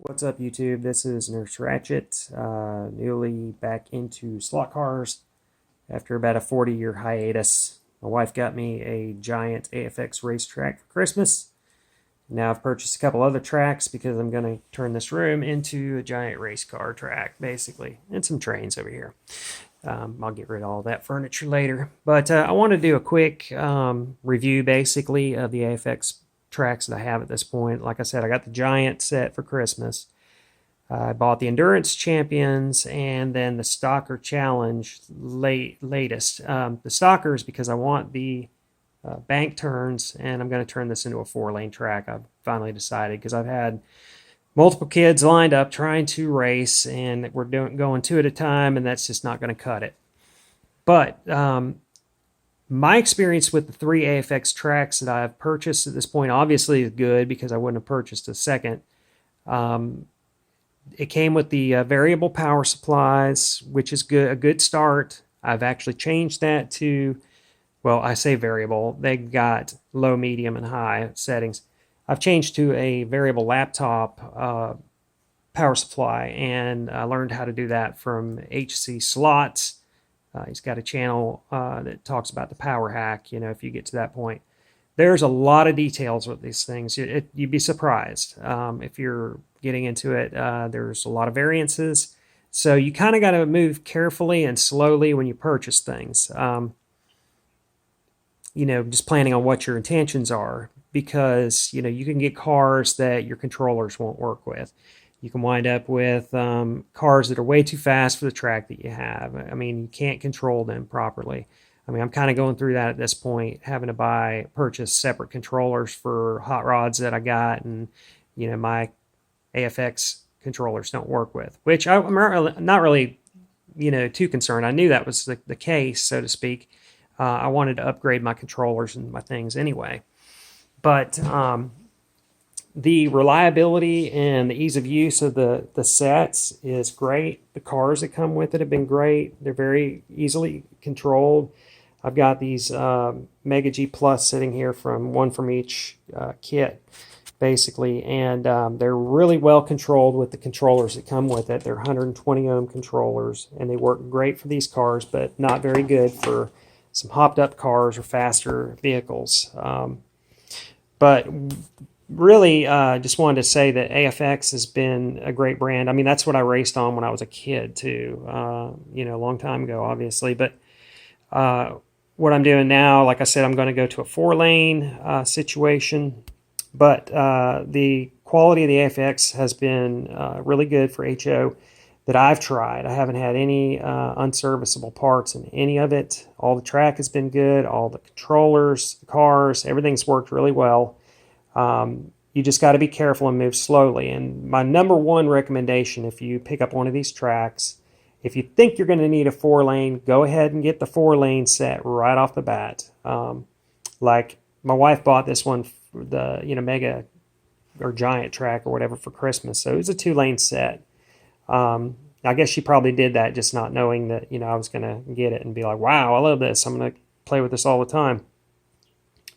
What's up, YouTube? This is Nurse Ratchet, newly back into slot cars after about a 40-year hiatus. My wife got me a giant AFX racetrack for Christmas. Now I've purchased a couple other tracks because I'm going to turn this room into a giant race car track, basically, and some trains over here. I'll get rid of all that furniture later. But I want to do a quick review, basically, of the AFX tracks that I have at this point. Like I said, I got the giant set for Christmas. I bought the Endurance Champions and then the Stalker Challenge latest. The Stalkers because I want the bank turns, and I'm going to turn this into a 4-lane track. I've finally decided because I've had multiple kids lined up trying to race, and we're going two at a time, and that's just not going to cut it. But my experience with the 3 AFX tracks that I've purchased at this point obviously is good because I wouldn't have purchased a second. It came with the variable power supplies, which is good, a good start. I've actually changed that to, well, I say variable. They've got low, medium, and high settings. I've changed to a variable laptop power supply, and I learned how to do that from HC Slots. He's got a channel that talks about the power hack, you know, if you get to that point. There's a lot of details with these things. You'd be surprised if you're getting into it. There's a lot of variances. So you kind of got to move carefully and slowly when you purchase things. You know, just planning on what your intentions are, because, you know, you can get cars that your controllers won't work with. You can wind up with cars that are way too fast for the track that you have. I mean, you can't control them properly. I mean, I'm kind of going through that at this point, having to purchase separate controllers for hot rods that I got, and, you know, my AFX controllers don't work with, which I'm not really, you know, too concerned. I knew that was the case, so to speak. I wanted to upgrade my controllers and my things anyway. But the reliability and the ease of use of the sets is great. The cars that come with it have been great. They're very easily controlled. I've got these Mega G Plus sitting here, from one from each kit, basically, and they're really well controlled with the controllers that come with it. They're 120 ohm controllers, and they work great for these cars, but not very good for some hopped up cars or faster vehicles. But really, just wanted to say that AFX has been a great brand. I mean, that's what I raced on when I was a kid too, you know, a long time ago, obviously. But what I'm doing now, like I said, I'm going to go to a 4-lane situation. But the quality of the AFX has been really good for HO that I've tried. I haven't had any unserviceable parts in any of it. All the track has been good. All the controllers, the cars, everything's worked really well. You just got to be careful and move slowly. And my number one recommendation, if you pick up one of these tracks, if you think you're going to need a 4-lane, go ahead and get the 4-lane set right off the bat. Like my wife bought this one, for the, you know, mega or giant track or whatever, for Christmas. So it was a 2-lane set. I guess she probably did that just not knowing that, you know, I was going to get it and be like, wow, I love this. I'm going to play with this all the time.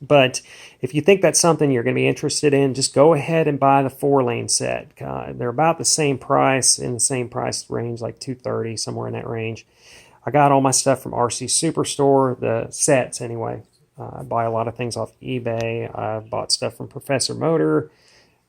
But if you think that's something you're going to be interested in, just go ahead and buy the 4-lane set. They're about the same price, in the same price range, like $230, somewhere in that range. I got all my stuff from RC Superstore, the sets anyway. I buy a lot of things off eBay. I bought stuff from Professor Motor.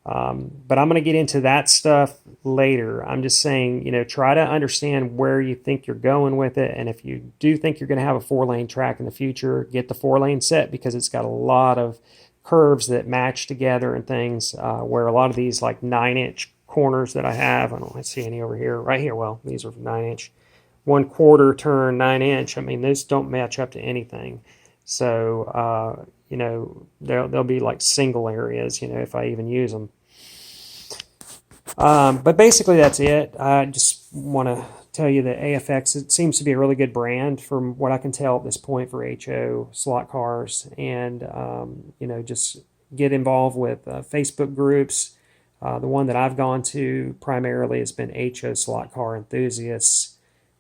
But I'm going to get into that stuff later. I'm just saying, you know, try to understand where you think you're going with it. And if you do think you're going to have a 4-lane track in the future, get the 4-lane set, because it's got a lot of curves that match together and things, where a lot of these like 9-inch corners that I have, I don't see any over here, right here. Well, these are 9-inch, 1/4 turn, 9-inch. I mean, those don't match up to anything. So, you know, they'll be like single areas, you know, if I even use them. But basically that's it. I just want to tell you that AFX, it seems to be a really good brand from what I can tell at this point for HO slot cars. And, you know, just get involved with Facebook groups. The one that I've gone to primarily has been HO slot car enthusiasts.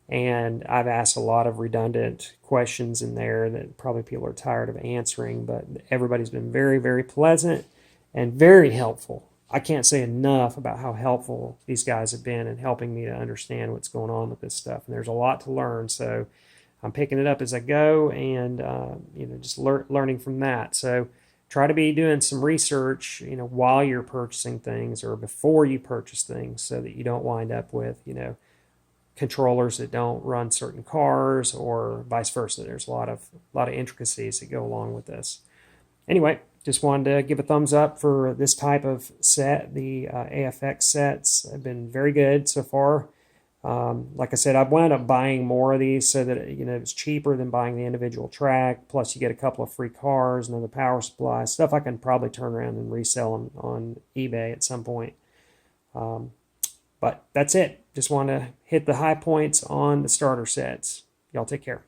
And I've asked a lot of redundant questions in there that probably people are tired of answering, but everybody's been very, very pleasant and very helpful. I can't say enough about how helpful these guys have been in helping me to understand what's going on with this stuff. And there's a lot to learn. So I'm picking it up as I go, and just learning from that. So try to be doing some research, while you're purchasing things or before you purchase things, so that you don't wind up with, controllers that don't run certain cars, or vice versa. There's a lot of intricacies that go along with this. Anyway, just wanted to give a thumbs up for this type of set. The AFX sets have been very good so far. Like I said, I wound up buying more of these so that it's cheaper than buying the individual track. Plus, you get a couple of free cars, another power supply, stuff I can probably turn around and resell on eBay at some point. But that's it. Just want to hit the high points on the starter sets. Y'all take care.